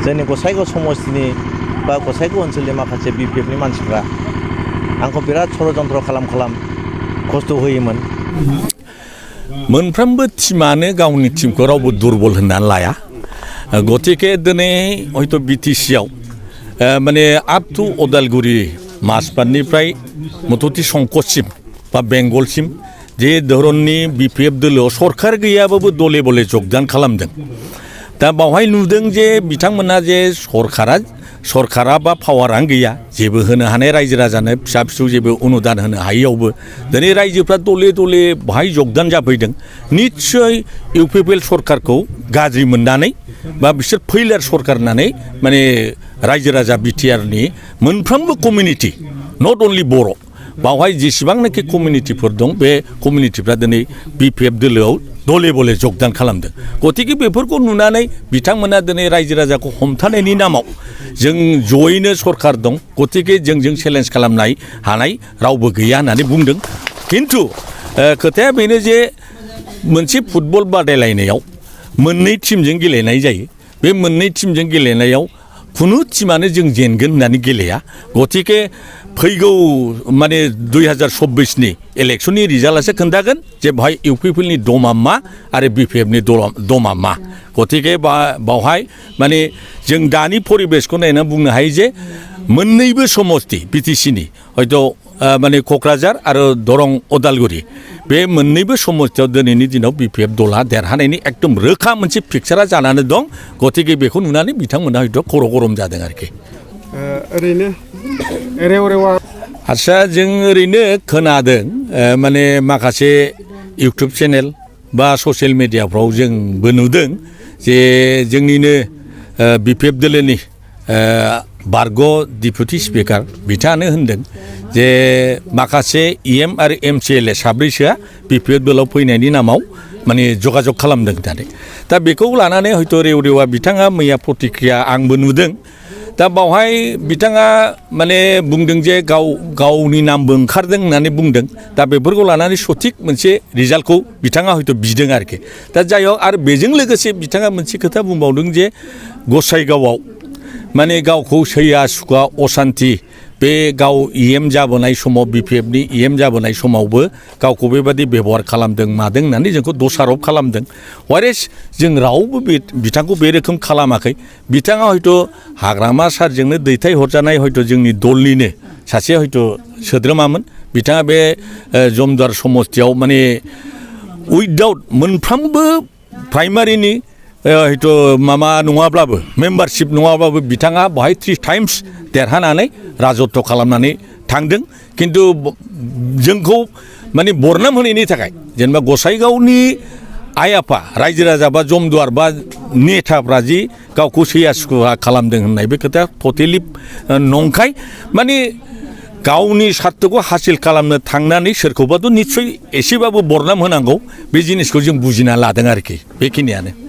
जोंनि गसाइगाव समस्तिनि बा गसाइगाव ओनसोलनि माखासे बिपिएफनि मानसिफ्रा आंखौ बिराद षड़यन्त्र खालाम खस्थ' होयोमोन। मोनफ्रोमबो टीमानो गावनि टीमखौ रावबो दुरबल होननानै लाया। गतिके दिनै हयथ' बिटिसिआव माने आप टु अदालगुरि मासबाटनिफ्राय मथ'थि संकटसिम बा बेंगलसिम जे धरननि बिपिएफ दोलोआव सरकार गैयाबाबो दले बले जगदान खालामदों। दा बावहाय नुदों जे बिथांमोना जे सरकारा बा पावारानो गैया, जेबो होनो हानाय रायजो राजानो फिसा फिसौ जेबो अनुदान होनो हायैयावबो दिनै रायजोफ्रा दले दले बाहाय जगदान जाफैदों। निस्सय इउपिपिएल सरकारखौ गाज्रि मोननानै बा बिसोर फैलार सरकार होननानै माने रायजो राजा बिटिआरनि मोनफ्रोमबो कमिउनिटि नट अनलि बर' बावहाय जेसेबांनाखि कमिउनिटिफोर दं बे कमिउनिटिफ्रा दिनै बिपिएफ दोलोआव दले बले जगदान खालामदों। गतिके बेफोरखौ नुनानै बिथांमोना दिनै रायजो राजाखौ हमथानायनि नामाव जों जयैनो सरकार दं, गतिके जोंजों चेलेन्ज खालामनाय हानाय रावबो गैया होननानै बुंदों। खिन्थु खोथाया बेनो जे मोनसे फुटबल बादायलायनायाव मोननै टीमजों गेलेनाय जायो। बे मोननै टीमजों गेलेनायाव खुनु टीमानो जों जेनगोन होननानै गेलेया। गतिके फैगौ माने 2024नि इलेक्शननि रिजाल्टआसो खोन्थागोन जे बेवहाय इउपिपिएलनि दमा मा आरो बिपिएफनि दमा मा। गतिके बावहाय माने जों दानि परिबेसखौ नायना बुंनो हायो जे मोननैबो समस्ति बिटिसिनि हयथ' माने क'क्राझार आरो दरं अदालगुरि बे मोननैबो समस्तियाव दिनैनि दिनाव बिपिएफ दला देरहानायनि एकदम रोखा मोनसे पिक्सारा जानानै दं। गतिके बेखौ नुनानै बिथांमोना हयथ' खर' गरम जादों आरोखि। ओरैनो रेवा आदसा जों ओरैनो खोनादों माने माखासे इउटुब चेनेल बा ससियेल मिडियाफ्राव जोंबो नुदों जे जोंनिनो बिपिएफ दोलोनि बारग' डिपुटि स्पिकार बिथाङानो होनदों जे माखासे इएम आरो एमसिएलए साब्रैसोआ बिपिएफ दोलोआव फैनायनि नामाव माने जगाजग खालामदों होननानै। दा बेखौ लानानै हयथ' रेवा बिथाङा मैया प्रतिक्रिया आंबो नुदों। दा बावहाय बिथाङा माने बुंदों जे गावनि नामबो ओंखारदों होननानै बुंदों। दा बेफोरखौ लानानै सथिक मोनसे रिजाल्टखौ बिथाङा हयथ' बिदों आरोखि। दा जाय हक आरो बेजों लोगोसे बिथाङा मोनसे खोथा बुंबावदों जे गसाइगावआव माने गावखौ सैया सुखुवा असान्ति बे गाव इएम जाबोनाय समाव बिपिएफनि इएम जाबोनाय समावबो गावखौ बेबादि बेबहार खालामदों मादों होननानै जोंखौ दसारप खालामदों। वारेस जों रावबो बिथांखौ बे रोखोम खालामाखै। बिथाङा हयथ' हाग्रामा सारजोंनो दैथायहरजानाय हयथ' जोंनि दलनिनो सासे हयथ' सोद्रोमामोन। बिथाङा बे जमदुवार समस्तियाव माने उइदाउट मोनफ्रोमबो प्राइमारिनि हयथ' माबा नङाब्लाबो मेम्बारशिप नङाब्लाबो बिथाङा बेवहाय 3 टाइम्स देरहानानै राजत्व खालामनानै थांदों। खिन्थु जोंखौ माने बरनाम होनायनि थाखाय जेनेबा गसाइगावनि आइ आफा रायजो राजा बा जमदुवार बा नेताफ्रा जि गावखौ सैया सुखुवा खालामदों होननाय बे खोथाया टटेलि नंखाय। माने गावनि स्वार्थखौ हासिल खालामनो थांनानै सोरखौबाथ' निस्सय एसेबाबो बरनाम होनांगौ, बे जिनिसखौ जों बुजिना लादों आरोखि। बेखिनियानो।